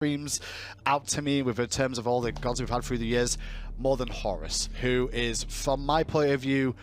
screams out to me with in terms of all the gods we've had through the years more than Horus, who is, from my point of view,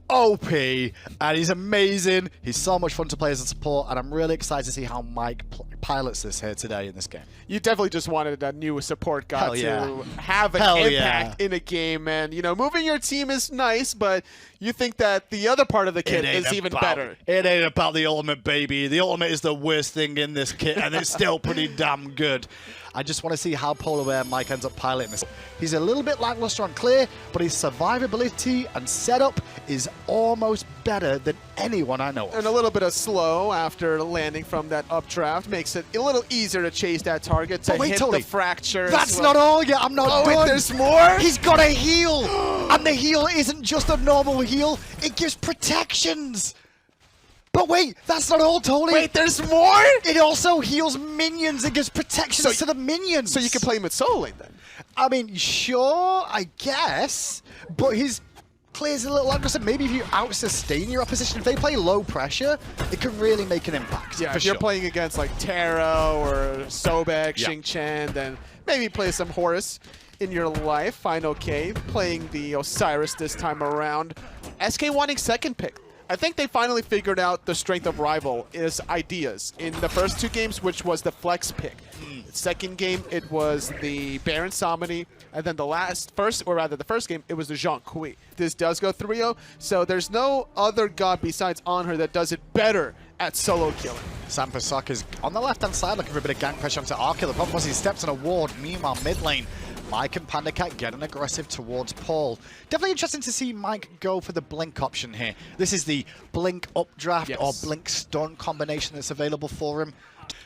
OP, and he's amazing. He's so much fun to play as a support, and I'm really excited to see how Mike pilots this here today in this game. You definitely just wanted a new support god to have an impact in a game, and you know, moving your team is nice, but you think that the other part of the kit is even better. It ain't about the ultimate, baby. The ultimate is the worst thing in this kit, and it's still pretty damn good. I just want to see how Polar Bear Mike ends up piloting this. He's a little bit lackluster on clear, but his survivability and setup is almost better than anyone I know of. And a little bit of slow after landing from that updraft makes it a little easier to chase that target, to hit the fracture. That's not all yet. I'm not done. Wait, there's more? He's got a heal. And the heal isn't just a normal heal. It gives protections. But wait, that's not all, Tony. Wait, there's more? It also heals minions. It gives protections to the minions. So you can play him at solo lane then? I mean, sure, I guess. But his clear's a little lackluster. Maybe if you out-sustain your opposition, if they play low pressure, it can really make an impact. Yeah, if you're playing against like Taro or Sobek, Xing Chen, then maybe play some Horus in your life. Final K, playing the Osiris this time around. SK wanting second pick. I think they finally figured out the strength of Rival is ideas. In the first two games, which was the flex pick. Second game, it was the Baron Samani, and then the first game, it was the Jean Kui. This does go 3-0, so there's no other god besides Anher that does it better at solo killing. Sam Pasok is on the left-hand side looking for a bit of gang pressure onto Arkilla. The problem was he steps on a ward. Meanwhile, mid lane, Mike and PandaCat getting aggressive towards Paul. Definitely interesting to see Mike go for the blink option here. This is the blink updraft or blink stun combination that's available for him.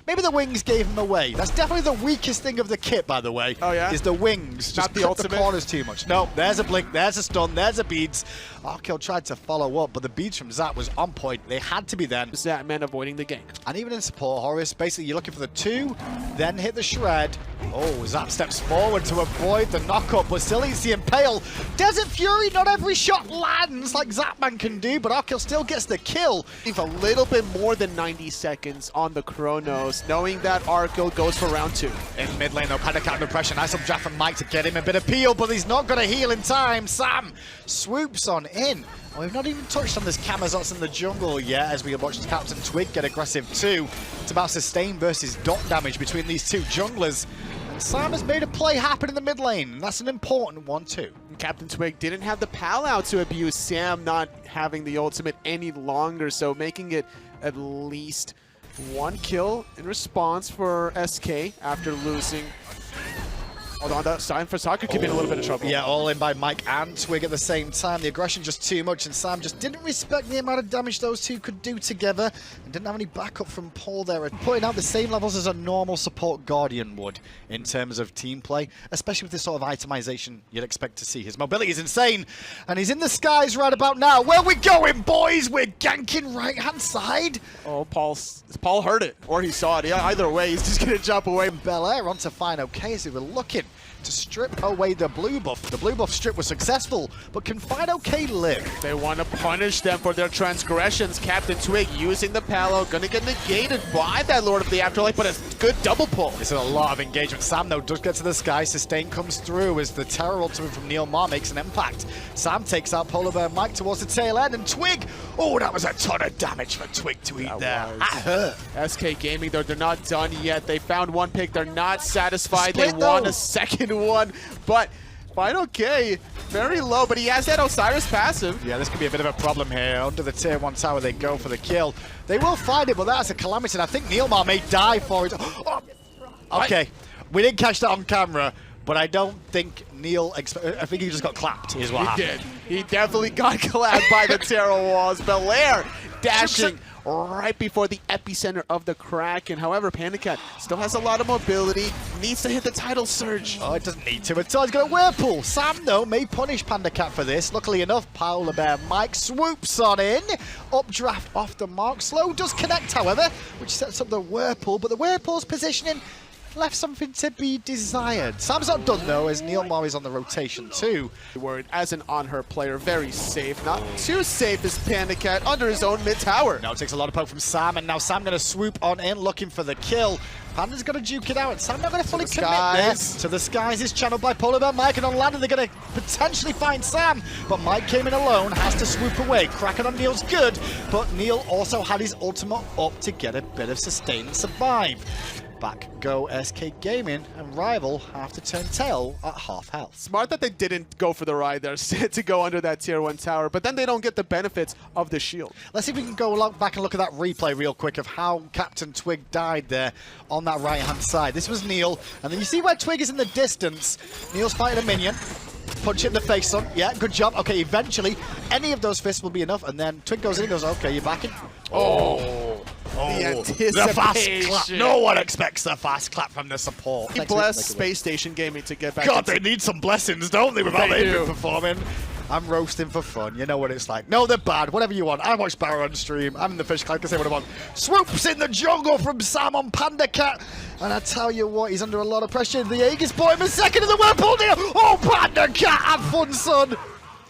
Maybe the wings gave him away. That's definitely the weakest thing of the kit, by the way. Oh, yeah? Is the wings. Not just the ultimate? The corners too much. No, there's a blink, there's a stun, there's a beads. Arkell tried to follow up, but the beads from Zap was on point. They had to be then. Zap man avoiding the gank. And even in support, Horus, basically you're looking for the 2, then hit the shred. Oh, Zap steps forward to avoid the knockup, but still eats the impale. Desert Fury, not every shot lands like Zapman can do, but Arkell still gets the kill. Leave a little bit more than 90 seconds on the Chronos, knowing that Arkell goes for round 2. In mid lane, though, PandaCat under pressure. Nice up draft from Mike to get him a bit of peel, but he's not going to heal in time. Sam swoops on in. Well, we've not even touched on this Camazotz in the jungle yet, as we watched Captain Twig get aggressive too. It's about sustain versus dot damage between these two junglers. And Sam has made a play happen in the mid lane, and that's an important one too. Captain Twig didn't have the pal out to abuse Sam not having the ultimate any longer, so making it at least 1 kill in response for SK after losing. Hold on, that sign for Soccer could be in a little bit of trouble. Yeah, all in by Mike and Twig at the same time. The aggression just too much, and Sam just didn't respect the amount of damage those two could do together, and didn't have any backup from Paul there. Putting out the same levels as a normal support Guardian would in terms of team play, especially with this sort of itemization you'd expect to see. His mobility is insane, and he's in the skies right about now. Where we going, boys? We're ganking right-hand side. Oh, Paul heard it, or he saw it. Yeah, either way, he's just going to jump away. Belair onto Fine OK as they were looking to strip away the blue buff. The blue buff strip was successful, but can Fine OK live? They want to punish them for their transgressions. Captain Twig using the Palo, gonna get negated by that Lord of the Afterlife, but a good double pull. This is a lot of engagement. Sam, though, does get to the sky. Sustain comes through as the Terror Ultimate from Neil Mar makes an impact. Sam takes out Polar Bear Mike towards the tail end, and Twig, oh, that was a ton of damage for Twig to eat there. That hurt. SK Gaming, though, they're not done yet. They found 1 pick. They're not satisfied. They want a second one, but Final K, very low, but he has that Osiris passive. Yeah, this could be a bit of a problem here. Under the tier 1 tower, they go for the kill. They will find it, but that's a calamity, and I think Neilmar may die for it. Oh. Okay, we didn't catch that on camera, but I don't think Neil, I think he just got clapped, is what happened. He definitely got clapped by the Terror Walls. Belair dashing right before the epicenter of the Kraken. However, PandaCat still has a lot of mobility, needs to hit the tidal surge. Oh, it doesn't need to at all. He's got a Whirlpool. Sam, though, may punish PandaCat for this. Luckily enough, Polar Bear Mike swoops on in. Updraft off the mark. Slow does connect, however, which sets up the Whirlpool, but the Whirlpool's positioning left something to be desired. Sam's not done though, as Neil Murray's on the rotation too. Word as an on-her player, very safe. Not too safe as PandaCat under his own mid-tower. Now it takes a lot of poke from Sam, and now Sam going to swoop on in, looking for the kill. Panda's going to duke it out, and Sam not going to fully commit there. To the skies is channeled by Polar Bear Mike, and on landing they're going to potentially find Sam, but Mike came in alone, has to swoop away. Cracking on Neil's good, but Neil also had his ultimate up to get a bit of sustain and survive. Back go SK Gaming, and Rival have to turn tail at half health. Smart that they didn't go for the ride there to go under that tier 1 tower, but then they don't get the benefits of the shield. Let's see if we can go back and look at that replay real quick of how Captain Twig died there on that right-hand side. This was Neil, and then you see where Twig is in the distance. Neil's fighting a minion. Punch it in the face, son. Yeah, good job. Okay, eventually, any of those fists will be enough, and then Twig goes in and goes, okay, you're backing. The anticipation. The fast clap. No one expects the fast clap from the support. He blessed Space Station Gaming to get back. God, they need some blessings, don't they, without they've been performing. I'm roasting for fun. You know what it's like. No, they're bad. Whatever you want. I watch Barrow on stream. I'm in the fish clan. I can say what I want. Swoops in the jungle from Sam on PandaCat. And I tell you what, he's under a lot of pressure. The Aegis bought him a second, and the web pulled it. Oh, PandaCat, have fun, son.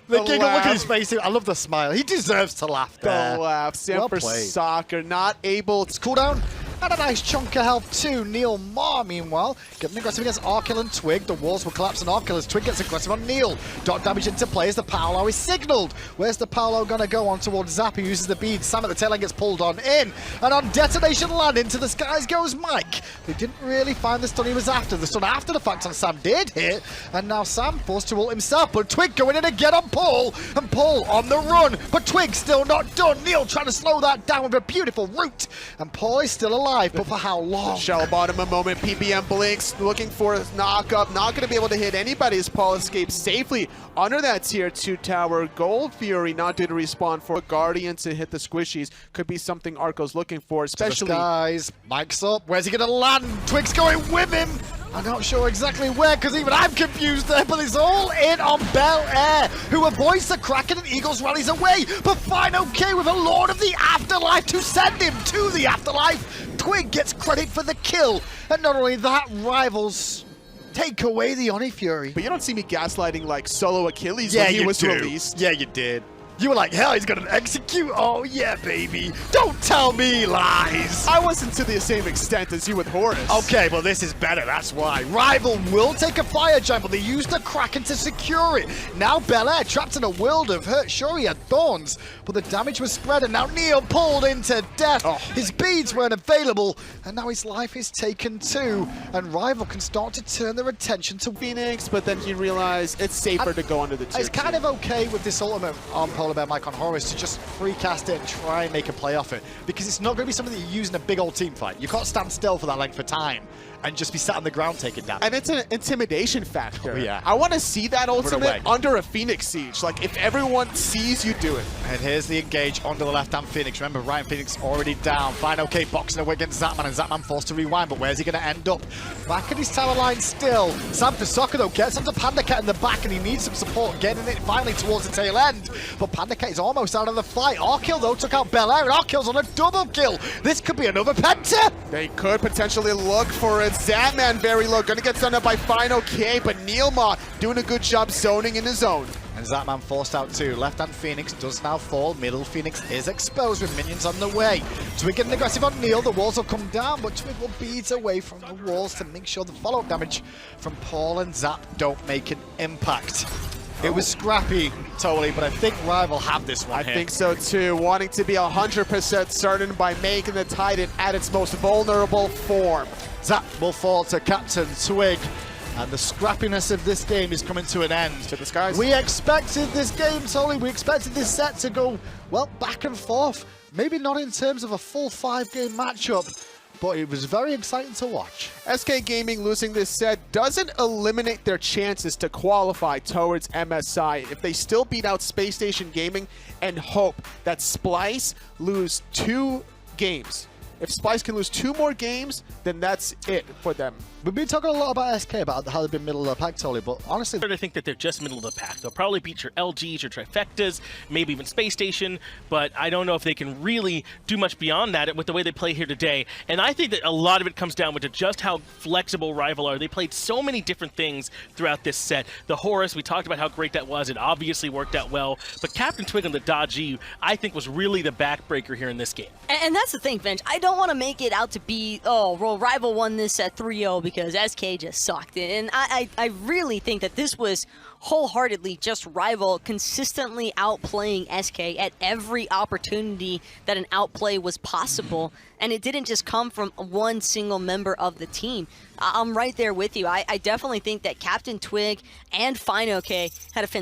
The giggle, look at his face. I love the smile. He deserves to laugh there. The laugh. Sam for soccer, not able to cool down. And a nice chunk of health too. Neil Marr, meanwhile, getting aggressive against Arkell and Twig. The walls will collapse on Arkell as Twig gets aggressive on Neil. Dot damage into play as the Paolo is signaled. Where's the Paolo going to go on towards Zap, who uses the bead? Sam at the tail end gets pulled on in. And on detonation land, into the skies goes Mike. They didn't really find the stun he was after. The stun after the fact on Sam did hit. And now Sam forced to ult himself. But Twig going in again on Paul. And Paul on the run. But Twig still not done. Neil trying to slow that down with a beautiful root. And Paul is still alive. But for how long? Shell bottom a moment. PPM blinks, looking for a knock up. Not going to be able to hit anybody as Paul escapes safely under that tier 2 tower. Gold Fury not due to respawn for a Guardian to hit the squishies. Could be something Arco's looking for, especially. Guys, Mike's up. Where's he going to land? Twig's going with him. I'm not sure exactly where, because even I'm confused there, but it's all in on Bel Air, who avoids the Kraken and Eagles rallies away, but fine okay with a Lord of the Afterlife to send him to the Afterlife. Twig gets credit for the kill, and not only that, Rivals take away the Oni Fury. But you don't see me gaslighting like solo Achilles when he was released. Yeah, you did. You were like, hell, he's gonna execute. Oh, yeah, baby. Don't tell me lies. I wasn't to the same extent as you with Horus. Okay, well, this is better. That's why. Rival will take a fire giant, but they used the Kraken to secure it. Now Bel Air trapped in a world of hurt. Sure, he had thorns, but the damage was spread, and now Neil pulled into death. His beads weren't available, and now his life is taken too. And Rival can start to turn their attention to Phoenix, but then he realized it's safer to go under the tier. It's kind of okay with this ultimate on Polar Bear Mike on Horus to just free cast it and try and make a play off it, because it's not going to be something that you use in a big old team fight. You can't stand still for that length of time and just be sat on the ground taking damage. And it's an intimidation factor. Oh, yeah. I want to see that ultimate under a Phoenix siege. Like, if everyone sees you do it. And here's the engage onto the left-hand Phoenix. Remember, Ryan Phoenix already down. Fine, okay, boxing away against Zapman, and Zapman forced to rewind, but where's he going to end up? Back at his tower line still. Sam for Soccer, though, gets onto PandaCat in the back, and he needs some support, getting it finally towards the tail end. But PandaCat is almost out of the fight. Arkell, though, took out Bel Air, and Arkell's on a double kill. This could be another Penta. They could potentially look for it. Zapman very low, gonna get done up by Final K, but Neilma doing a good job zoning in his zone. And Zapman forced out too. Left-hand Phoenix does now fall. Middle Phoenix is exposed with minions on the way. Twig getting aggressive on Neil. The walls will come down, but Twig will beat away from the walls to make sure the follow-up damage from Paul and Zap don't make an impact. It was scrappy, totally, but I think Rival have this one. I think so too. Wanting to be 100% certain by making the Titan at its most vulnerable form. Zap will fall to Captain Twig, and the scrappiness of this game is coming to an end. To the skies. We expected this game, totally. We expected this set to go, well, back and forth. Maybe not in terms of a full 5-game matchup, but it was very exciting to watch. SK Gaming losing this set doesn't eliminate their chances to qualify towards MSI if they still beat out Space Station Gaming and hope that Splice lose 2 games. If Splice can lose 2 more games, then that's it for them. We've been talking a lot about SK, about how they've been middle of the pack, totally, but honestly... I think that they're just middle of the pack. They'll probably beat your LGs, your Trifectas, maybe even Space Station, but I don't know if they can really do much beyond that with the way they play here today. And I think that a lot of it comes down to just how flexible Rival are. They played so many different things throughout this set. The Horus, we talked about how great that was. It obviously worked out well, but Captain Twig on the Dodgy, I think, was really the backbreaker here in this game. And that's the thing, Finch. I don't want to make it out to be, oh, well, Rival won this at 3-0 because SK just sucked. And I really think that this was wholeheartedly just Rival consistently outplaying SK at every opportunity that an outplay was possible. And it didn't just come from one single member of the team. I'm right there with you. I definitely think that Captain Twig and FineOK had a fantastic